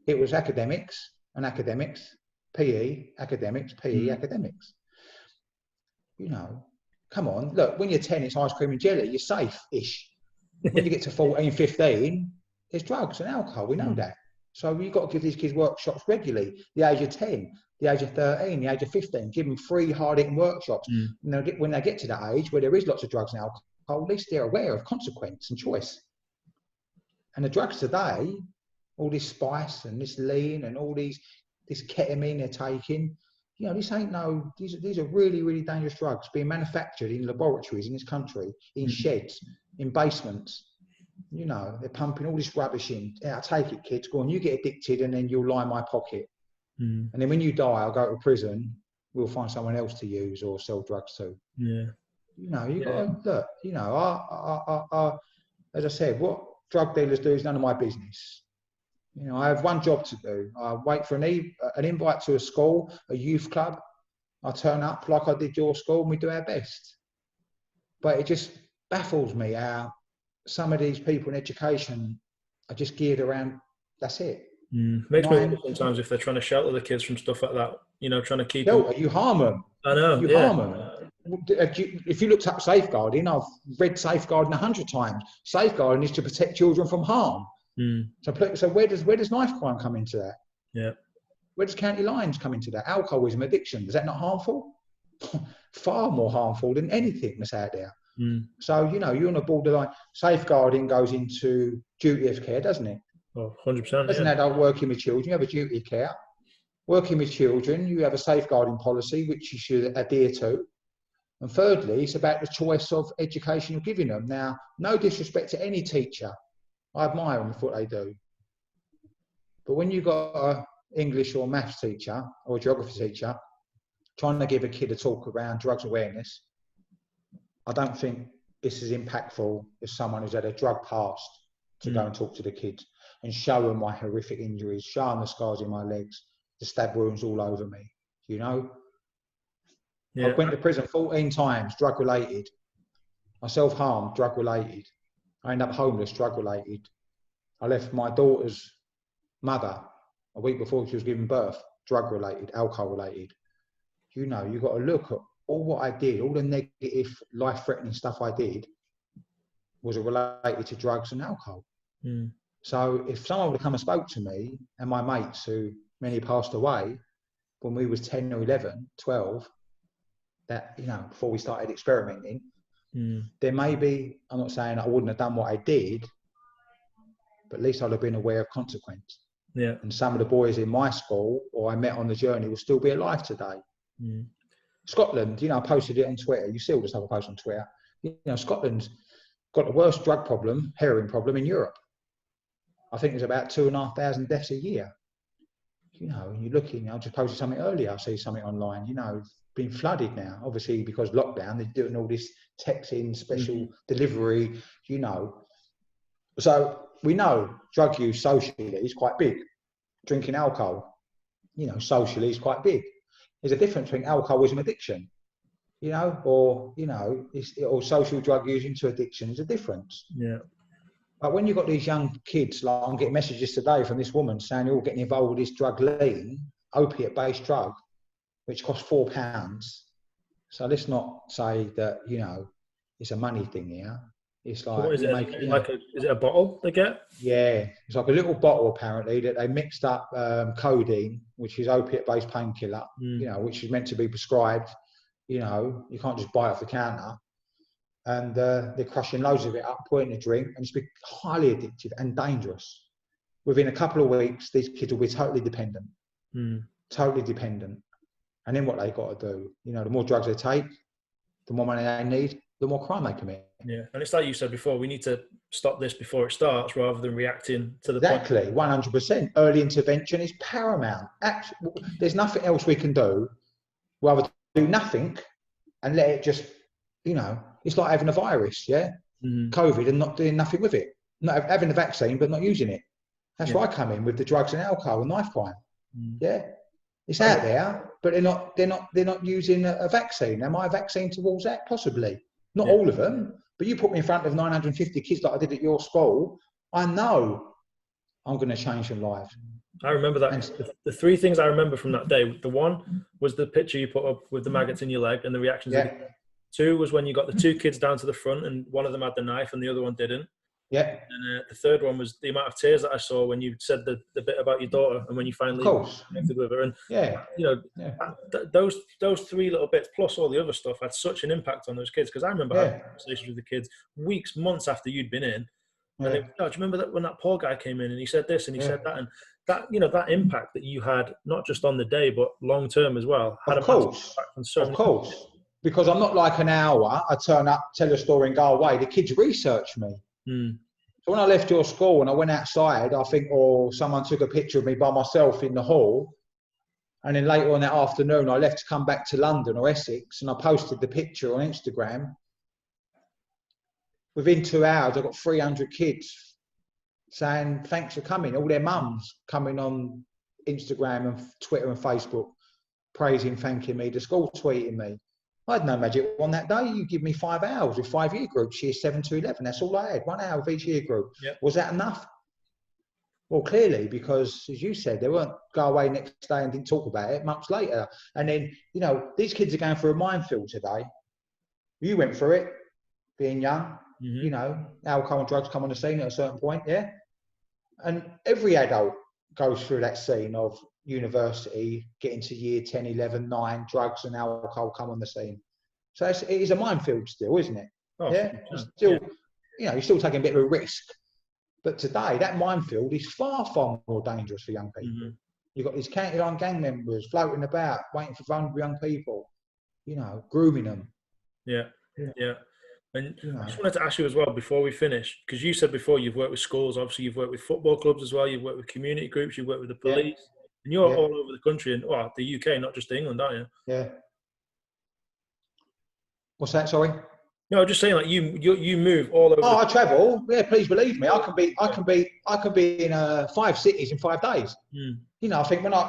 It was academics and academics, PE, academics, PE, academics. You know, come on. Look, when you're 10, it's ice cream and jelly. You're safe-ish. When you get to 14, 15, there's drugs and alcohol. We know that. So you've got to give these kids workshops regularly. The age of 10, the age of 13, the age of 15. Give them free, hard-hitting workshops. And when they get to that age where there is lots of drugs and alcohol, at least they're aware of consequence and choice. And the drugs today, all this spice and this lean and all this ketamine they're taking, you know, these are really, really dangerous drugs being manufactured in laboratories in this country, in sheds, in basements. You know, they're pumping all this rubbish in. Yeah, take it, kids. Go on, you get addicted and then you'll line my pocket. And then when you die, I'll go to prison. We'll find someone else to use or sell drugs to. Yeah. You know, you got to look, you know, I, as I said, what drug dealers do is none of my business. You know, I have one job to do. I wait for an invite to a school, a youth club. I turn up like I did your school and we do our best. But it just baffles me how some of these people in education are just geared around, that's it. Makes me wonder sometimes if they're trying to shelter the kids from stuff like that, you know, trying to keep them. You harm them. I know. You harm them. If you looked up safeguarding, I've read safeguarding 100 times. Safeguarding is to protect children from harm. So where does knife crime come into that? Yeah. Where does county lines come into that? Alcoholism, addiction, is that not harmful? Far more harmful than anything that's out there. So, you know, you're on a borderline. Safeguarding goes into duty of care, doesn't it? Oh, 100%. As an adult working with children, you have a duty of care. Working with children, you have a safeguarding policy, which you should adhere to. And thirdly, it's about the choice of education you're giving them. Now, no disrespect to any teacher. I admire them for what they do. But when you've got an English or maths teacher or a geography teacher trying to give a kid a talk around drugs awareness, I don't think it's as impactful as someone who's had a drug past to go and talk to the kids and show them my horrific injuries, show them the scars in my legs, the stab wounds all over me, you know? Yeah. I went to prison 14 times, drug-related. I self-harmed, drug-related. I ended up homeless, drug-related. I left my daughter's mother a week before she was giving birth, drug-related, alcohol-related. You know, you've got to look at all what I did, all the negative, life-threatening stuff I did was related to drugs and alcohol. So if someone would have come and spoke to me and my mates, who many passed away when we was 10 or 11, 12, that, you know, before we started experimenting, there may be, I'm not saying I wouldn't have done what I did, but at least I'd have been aware of consequence. Yeah. And some of the boys in my school or I met on the journey will still be alive today. Scotland, you know, I posted it on Twitter. You see all the stuff I post on Twitter. You know, Scotland's got the worst drug problem, heroin problem in Europe. I think there's about 2,500 deaths a year. You know, and you're looking, I just posted something earlier, I see something online, you know, been flooded now, obviously because lockdown, they're doing all this texting, special delivery, you know. So we know drug use socially is quite big. Drinking alcohol, you know, socially is quite big. There's a difference between alcoholism addiction, you know, or, you know, or social drug using to addiction is a difference. Yeah. But when you've got these young kids, like I'm getting messages today from this woman saying they're all getting involved with this drug lean, opiate-based drug, which costs £4. So let's not say that, you know, it's a money thing here. It's like, what is it? Is it a bottle they get? Yeah, it's like a little bottle apparently that they mixed up codeine, which is opiate-based painkiller, you know, which is meant to be prescribed. You know, you can't just buy it off the counter. And they're crushing loads of it up, putting in a drink, and it's been highly addictive and dangerous. Within a couple of weeks, these kids will be totally dependent, totally dependent. And then what they got to do, you know, the more drugs they take, the more money they need, the more crime they commit. Yeah, and it's like you said before, we need to stop this before it starts rather than reacting to the Exactly, 100%. Early intervention is paramount. There's nothing else we can do. Rather do nothing and let it just, you know, it's like having a virus, yeah? COVID and not doing nothing with it. Not having a vaccine, but not using it. That's where I come in with the drugs and alcohol and knife crime. Yeah? It's out there, but they're not using a vaccine. Am I a vaccine towards that? Possibly. Not all of them, but you put me in front of 950 kids like I did at your school, I know I'm going to change some lives. I remember that. The three things I remember from that day, the one was the picture you put up with the maggots in your leg and the reactions. Yeah. Two was when you got the two kids down to the front and one of them had the knife and the other one didn't. Yeah. And the third one was the amount of tears that I saw when you said the bit about your daughter and when you finally connected with her. And you know, those three little bits plus all the other stuff had such an impact on those kids, because I remember having conversations with the kids weeks, months after you'd been in. And do you remember that when that poor guy came in and he said this and he said that, and that, you know, that impact that you had not just on the day but long term as well had of course. Because I'm not like an hour, I turn up, tell a story and go away. The kids research me. So when I left your school and I went outside, I think, someone took a picture of me by myself in the hall. And then later on that afternoon, I left to come back to London or Essex, and I posted the picture on Instagram. Within 2 hours, I got 300 kids saying, thanks for coming. All their mums coming on Instagram and Twitter and Facebook, praising, thanking me. The school tweeting me. I had no magic on that day. You give me 5 hours with 5 year groups, years 7 to 11. That's all I had, 1 hour with each year group. Yep. Was that enough? Well, clearly, because as you said, they weren't go away next day and didn't talk about it months later. And then, you know, these kids are going through a minefield today. You went through it, being young, you know, alcohol and drugs come on the scene at a certain point, yeah? And every adult goes through that scene of university, getting to year 10, 11, 9, drugs and alcohol come on the scene. So it is a minefield still, isn't it? You know, you're still taking a bit of a risk. But today, that minefield is far, far more dangerous for young people. You've got these county line gang members floating about, waiting for vulnerable young people, you know, grooming them. Yeah. And I just wanted to ask you as well before we finish, because you said before you've worked with schools, obviously you've worked with football clubs as well, you've worked with community groups, you've worked with the police, and you're all over the country and the UK, not just England, aren't you? Yeah. What's that, sorry? No, I'm just saying, like you move all over. Oh, I travel. Yeah, please believe me. I can be in 5 cities in 5 days. You know, I think when I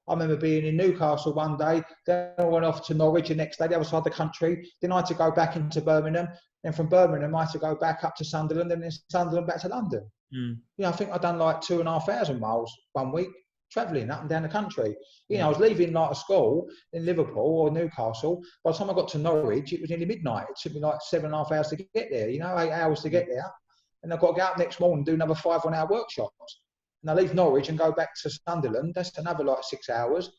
remember being in Newcastle one day, then I went off to Norwich the next day, the other side of the country. Then I had to go back into Birmingham. Then from Birmingham, I had to go back up to Sunderland, and then Sunderland back to London. You know, I think I've done like 2,500 miles one week travelling up and down the country. You know, I was leaving like a school in Liverpool or Newcastle. By the time I got to Norwich, it was nearly midnight. It took me like 7.5 hours to get there. You know, 8 hours to get there, and I've got to get up next morning and do another 5 1-hour workshops. And I leave Norwich and go back to Sunderland. That's another like 6 hours.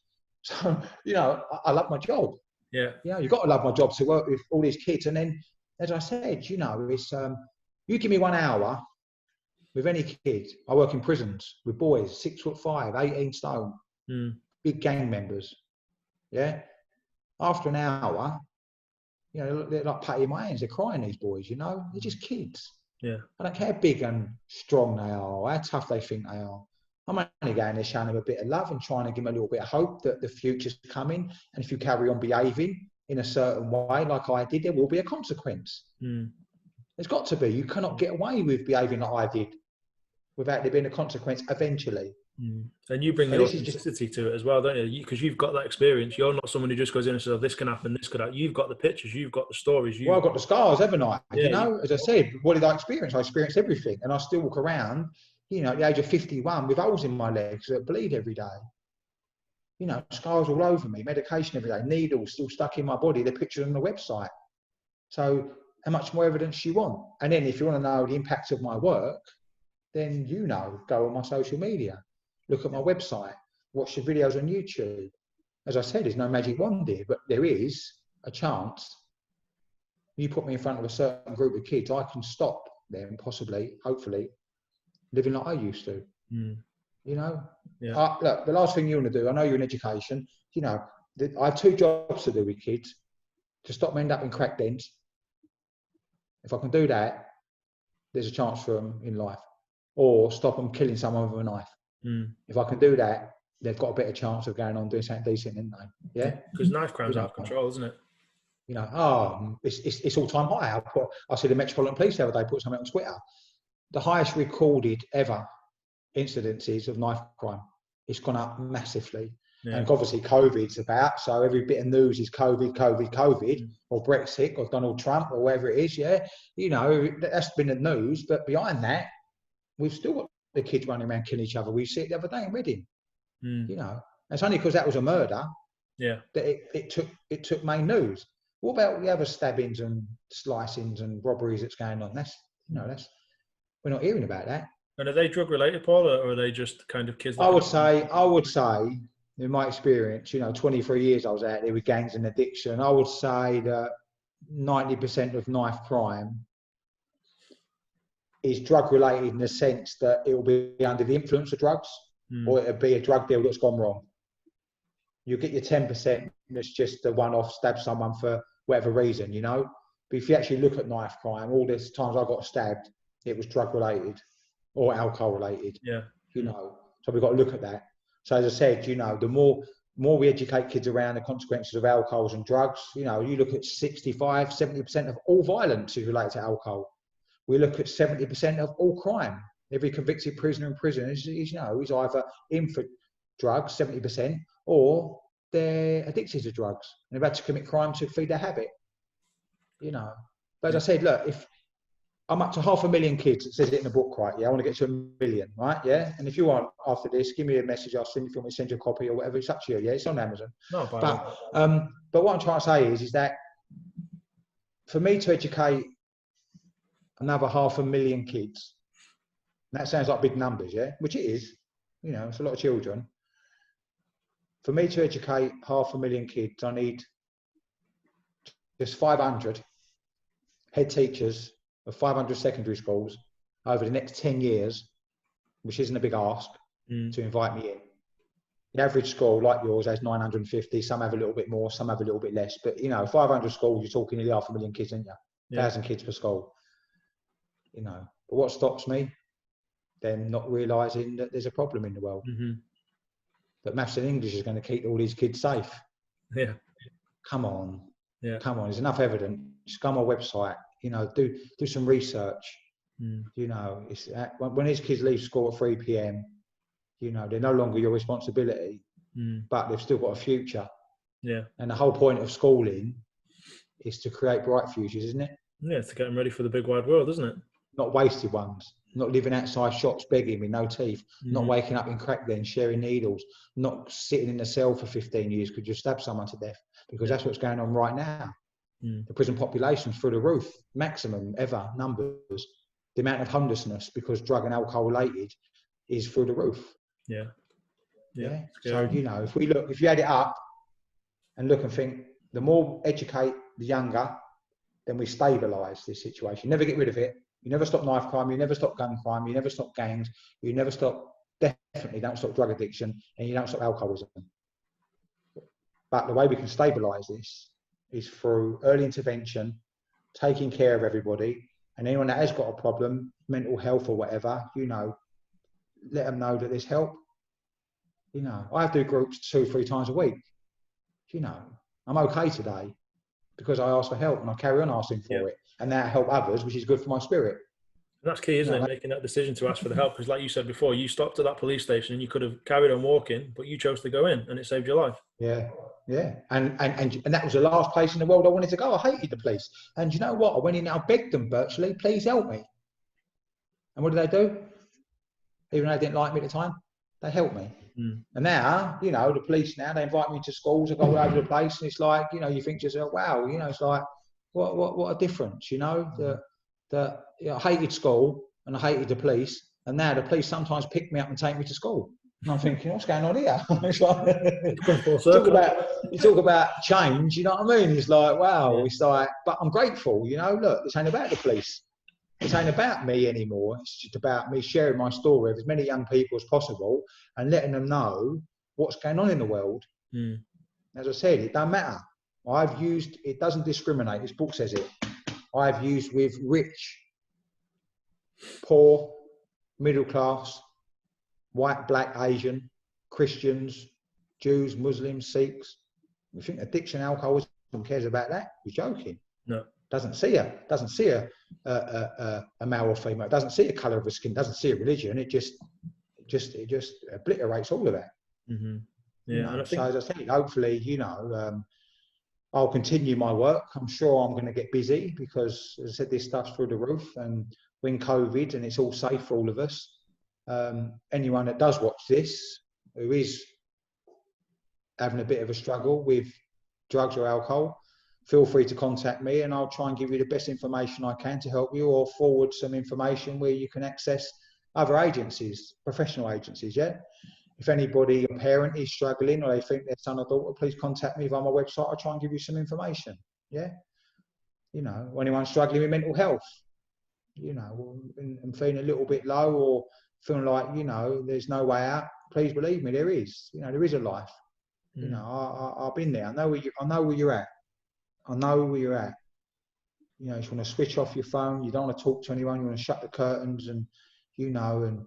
So you know, I love my job. Yeah. You know, you've got to love my job to work with all these kids. And then, as I said, you know, it's you give me 1 hour with any kid. I work in prisons with boys, 6'5", 18 stone, big gang members. Yeah. After an hour, you know, they're like patting my hands. They're crying, these boys, you know. They're just kids. Yeah. I don't care how big and strong they are, how tough they think they are. I'm only going there showing them a bit of love and trying to give them a little bit of hope that the future's coming. And if you carry on behaving in a certain way, like I did, there will be a consequence. There's got to be. You cannot get away with behaving like I did without there being a consequence eventually. And you bring the authenticity to it as well, don't you? Because you've got that experience. You're not someone who just goes in and says, oh, this can happen, this could happen. You've got the pictures, you've got the stories. Well, I've got the scars, haven't I? Yeah, you know, as I said, what did I experience? I experienced everything. And I still walk around, you know, at the age of 51 with holes in my legs that bleed every day. You know, scars all over me, medication every day, needles still stuck in my body. They're pictured on the website. So how much more evidence do you want? And then if you want to know the impact of my work, then, you know, go on my social media, look at my website, watch the videos on YouTube. As I said, there's no magic wand here, but there is a chance. You put me in front of a certain group of kids, I can stop them, possibly, hopefully, living like I used to. You know? Yeah. Look, the last thing you want to do, I know you're in education, you know, I have 2 jobs to do with kids, to stop them end up in crack dens. If I can do that, there's a chance for them in life. Or stop them killing someone with a knife. If I can do that, they've got a better chance of going on doing something decent, isn't they? Yeah. Because knife crime's out of control, isn't it? You know, it's all-time high. I see the Metropolitan Police the other day put something on Twitter. The highest recorded ever incidences of knife crime. It's gone up massively. Yeah. And obviously COVID's about, so every bit of news is COVID, or Brexit, or Donald Trump, or whatever it is. Yeah, you know, that's been the news. But behind that, we've still got the kids running around killing each other. We see it the other day in Reading. You know, and it's only because that was a murder. Yeah. That it took main news. What about the other stabbings and slicings and robberies that's going on? That's, you know, we're not hearing about that. And are they drug related, Paul, or are they just kind of kids? I would say, in my experience, you know, 23 years I was out there with gangs and addiction. I would say that 90% of knife crime is drug related in the sense that it will be under the influence of drugs, or it'll be a drug deal that's gone wrong. You get your 10% that's just a one-off, stab someone for whatever reason, you know. But if you actually look at knife crime, all these times I got stabbed, it was drug related or alcohol related. Yeah. You know, so we've got to look at that. So as I said, you know, the more we educate kids around the consequences of alcohols and drugs, you know, you look at 65, 70% of all violence is related to alcohol. We look at 70% of all crime. Every convicted prisoner in prison is either in for drugs, 70%, or they're addicted to drugs and they've had to commit crime to feed their habit. You know, but as I said, look, if I'm up to 500,000 kids, it says it in the book, right? Yeah, I want to get to 1 million, right? Yeah, and if you want after this, give me a message. I'll send you a copy or whatever. It's up to you. Yeah, it's on Amazon. No, but what I'm trying to say is that for me to educate another 500,000 kids, that sounds like big numbers, yeah, which it is. You know, it's a lot of children. For me to educate 500,000 kids, I need just 500 head teachers of 500 secondary schools over the next 10 years, which isn't a big ask, to invite me in. The average school like yours has 950, some have a little bit more, some have a little bit less, but you know, 500 schools, you're talking nearly 500,000 kids, aren't you? Yeah. 1,000 kids per school. You know, but what stops me? Them not realising that there's a problem in the world. That maths and English is going to keep all these kids safe. Yeah. Come on. Yeah. Come on, there's enough evidence. Just go on my website, you know, do some research. You know, it's when these kids leave school at 3 p.m, you know, they're no longer your responsibility, but they've still got a future. Yeah. And the whole point of schooling is to create bright futures, isn't it? Yeah, to get them ready for the big wide world, isn't it? Not wasted ones. Not living outside shops begging with no teeth. Not waking up in crack dens, sharing needles. Not sitting in a cell for 15 years because you stab someone to death. Because that's what's going on right now. The prison population's through the roof. Maximum ever numbers. The amount of homelessness because drug and alcohol related is through the roof. Yeah. So, you know, if you add it up and look and think, the more educate the younger, then we stabilise this situation. Never get rid of it. You never stop knife crime. You never stop gun crime. You never stop gangs. You never stop, definitely don't stop drug addiction, and you don't stop alcoholism. But the way we can stabilise this is through early intervention, taking care of everybody, and anyone that has got a problem, mental health or whatever, you know, let them know that there's help. You know, I do groups 2-3 times a week. You know, I'm okay today because I asked for help and I carry on asking for it, and that help others, which is good for my spirit. And that's key, isn't it? Making that decision to ask for the help, because like you said before, you stopped at that police station and you could have carried on walking, but you chose to go in, and it saved your life. Yeah, and that was the last place in the world I wanted to go. I hated the police, and you know what? I went in and I begged them virtually, please help me. And what did they do? Even though they didn't like me at the time, they helped me. And now, you know, the police now, they invite me to schools. I go all over the place, and it's like, you know, you think to yourself, wow, you know, it's like, what a difference, you know, that you know, I hated school and I hated the police, and now the police sometimes pick me up and take me to school. And I'm thinking, what's going on here? It's like, you talk about change, you know what I mean? It's like, wow, it's like, but I'm grateful, you know, look, this ain't about the police. It ain't about me anymore. It's just about me sharing my story with as many young people as possible and letting them know what's going on in the world. As I said, it don't matter. It doesn't discriminate. This book says it. I've used with rich, poor, middle class, white, black, Asian, Christians, Jews, Muslims, Sikhs. You think addiction, alcoholism cares about that? You're joking. No. Doesn't see a male or female. Doesn't see a colour of the skin. Doesn't see a religion. It just obliterates all of that. Yeah. You know? And I think, so as I said, hopefully, you know, I'll continue my work. I'm sure I'm going to get busy because, as I said, this stuff's through the roof. And when COVID and it's all safe for all of us, anyone that does watch this who is having a bit of a struggle with drugs or alcohol, feel free to contact me and I'll try and give you the best information I can to help you, or forward some information where you can access other agencies, professional agencies, If anybody, a parent is struggling or they think their son or daughter, please contact me via my website. I'll try and give you some information, You know, or anyone struggling with mental health, you know, and feeling a little bit low or feeling like, you know, there's no way out, please believe me, there is. You know, there is a life. You know, I've been there. I know where you're at. I know where you're at. You know, you just want to switch off your phone. You don't want to talk to anyone. You want to shut the curtains, and you know, and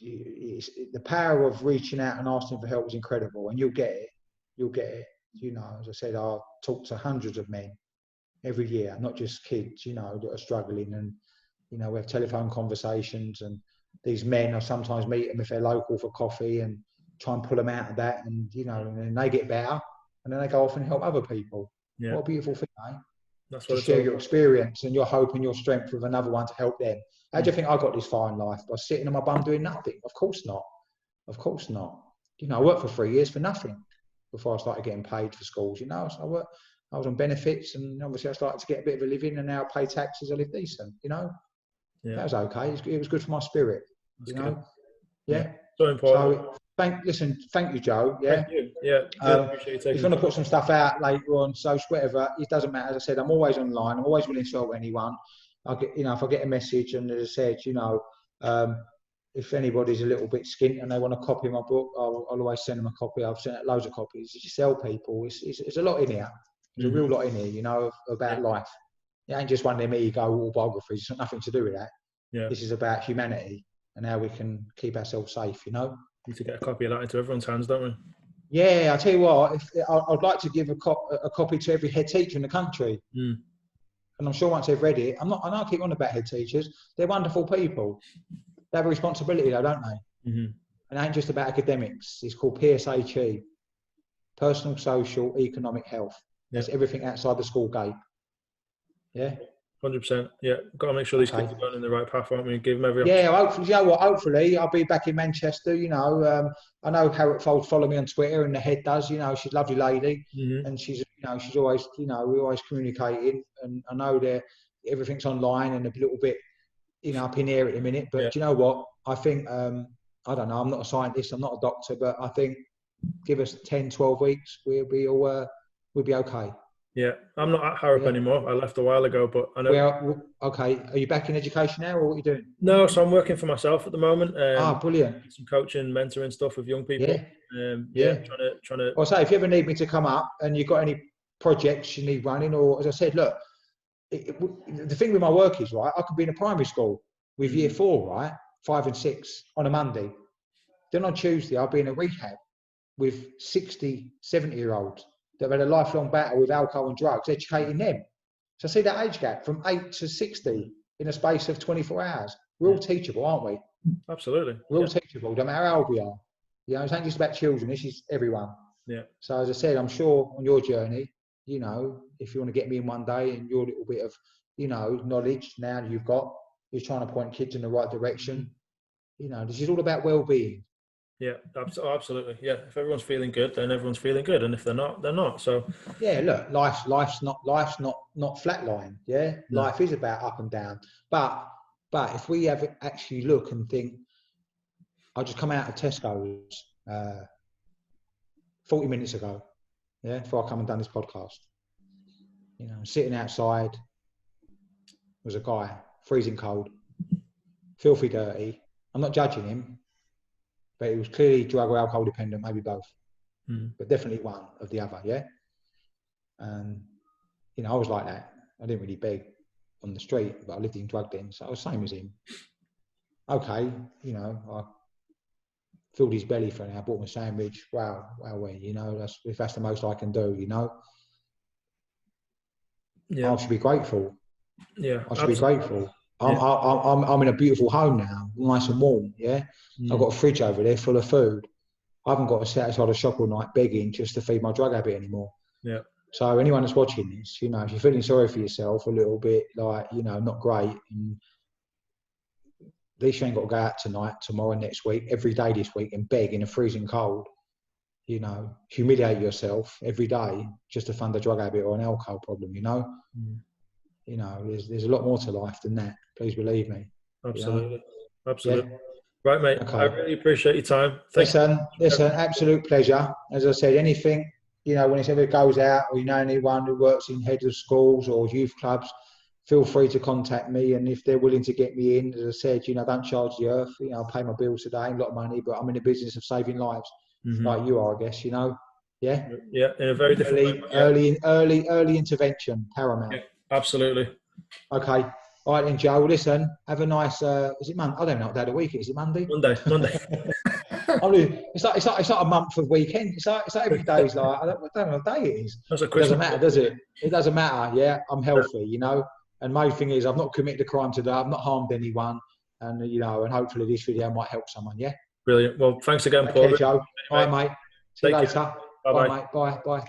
the power of reaching out and asking for help is incredible, and you'll get it. You'll get it. You know, as I said, I talk to hundreds of men every year, not just kids. You know, that are struggling, and you know, we have telephone conversations, and these men, I sometimes meet them if they're local for coffee, and try and pull them out of that, and you know, and then they get better, and then they go off and help other people. What a beautiful thing, eh? That's what to share your experience and your hope and your strength with another one to help them. How do you think I got this far in life? By sitting on my bum doing nothing? Of course not. Of course not. You know, I worked for 3 years for nothing before I started getting paid for schools. You know, so I was on benefits, and obviously I started to get a bit of a living, and now I pay taxes. I live decent. You know, that was okay. It was good for my spirit. That's you know, so important. So thank you, Joe. Thank you. Appreciate you taking. If you want to put some stuff out later on social, whatever, it doesn't matter. As I said, I'm always online. I'm always willing to help anyone. I get, you know, if I get a message, and as I said, you know, if anybody's a little bit skint and they want a copy of my book, I'll always send them a copy. I've sent out loads of copies. You sell people. It's a lot in here. There's a real lot in here, you know, about life. It ain't just one of them ego autobiographies. It's got nothing to do with that. This is about humanity and how we can keep ourselves safe, you know. We need to get a copy of that into everyone's hands, don't we? Yeah, I'll tell you what, I'd like to give a copy to every head teacher in the country. Mm. And I'm sure once they've read it, I know I keep on about head teachers. They're wonderful people. They have a responsibility though, don't they? Mm-hmm. And it ain't just about academics. It's called PSHE, personal, social, economic health. That's everything outside the school gate. Yeah. 100%. Yeah, got to make sure these kids are going in the right path, aren't we? And give them every opportunity. Yeah, hopefully, you know what? Hopefully, I'll be back in Manchester. You know, I know Harriet Fold follow me on Twitter, and the head does. You know, she's a lovely lady, and she's always, we're always communicating. And I know that everything's online and a little bit, up in the air at the minute. But do you know what? I think I don't know. I'm not a scientist. I'm not a doctor, but I think give us 10, 12 weeks, we'll be okay. Yeah, I'm not at Harrop anymore. I left a while ago, but I know. Well, okay. Are you back in education now, or what are you doing? No, so I'm working for myself at the moment. Brilliant. Some coaching, mentoring stuff with young people. Trying to. I'll say, if you ever need me to come up and you've got any projects you need running, or as I said, look, the thing with my work is, right, I could be in a primary school with year 4, right, 5 and 6 on a Monday. Then on Tuesday, I'll be in a rehab with 60, 70-year-olds that have had a lifelong battle with alcohol and drugs, educating them. So I see that age gap from 8 to 60 in a space of 24 hours. We're all teachable, aren't we? Absolutely. We're all teachable, no matter how old we are. It's not just about children, this is everyone. Yeah. So as I said, I'm sure on your journey, if you want to get me in one day and your little bit of, knowledge now that you're trying to point kids in the right direction. This is all about well-being. Yeah, absolutely. Yeah, if everyone's feeling good, then everyone's feeling good, and if they're not, they're not. So yeah, look, life's not flatline. Yeah, no. Life is about up and down. But if we actually look and think, I just come out of Tesco's 40 minutes ago. Yeah, before I come and done this podcast. Sitting outside was a guy, freezing cold, filthy dirty. I'm not judging him. But he was clearly drug or alcohol dependent, maybe both, but definitely one of the other, yeah? And, I was like that. I didn't really beg on the street, but I lived in drug den, so I was the same as him. Okay, I filled his belly for an hour, bought him a sandwich. Wow, if that's the most I can do, Yeah. I should be grateful. Yeah, I should be grateful. I'm in a beautiful home now, nice and warm, yeah? I've got a fridge over there full of food. I haven't got to sit outside a shop all night begging just to feed my drug habit anymore. Yeah. So anyone that's watching this, if you're feeling sorry for yourself a little bit, like, not great, and at least you ain't got to go out tonight, tomorrow, next week, every day this week and beg in a freezing cold, humiliate yourself every day just to fund a drug habit or an alcohol problem, There's a lot more to life than that. Please believe me. Absolutely. Absolutely. Yeah. Right, mate. Okay. I really appreciate your time. Listen, absolute pleasure. As I said, anything, when it ever goes out, or anyone who works in heads of schools or youth clubs, feel free to contact me. And if they're willing to get me in, as I said, don't charge the earth. I'll pay my bills today, a lot of money, but I'm in the business of saving lives, like you are, I guess, Yeah? Yeah, in a very different way. Early intervention, paramount. Yeah. Absolutely. Okay. All right then, Joe. Listen, have a nice. Is it Monday? I don't know what day of the week it is. Is it Monday? Monday. It's like a month of weekend. It's like every day is like I don't know what day it is. It doesn't matter, does it? It doesn't matter. Yeah, I'm healthy. And my thing is, I've not committed a crime today. I've not harmed anyone, and and hopefully this video might help someone. Yeah. Brilliant. Well, thanks again, Paul. Okay, Joe. All right, mate. See you later. Bye, mate. Bye.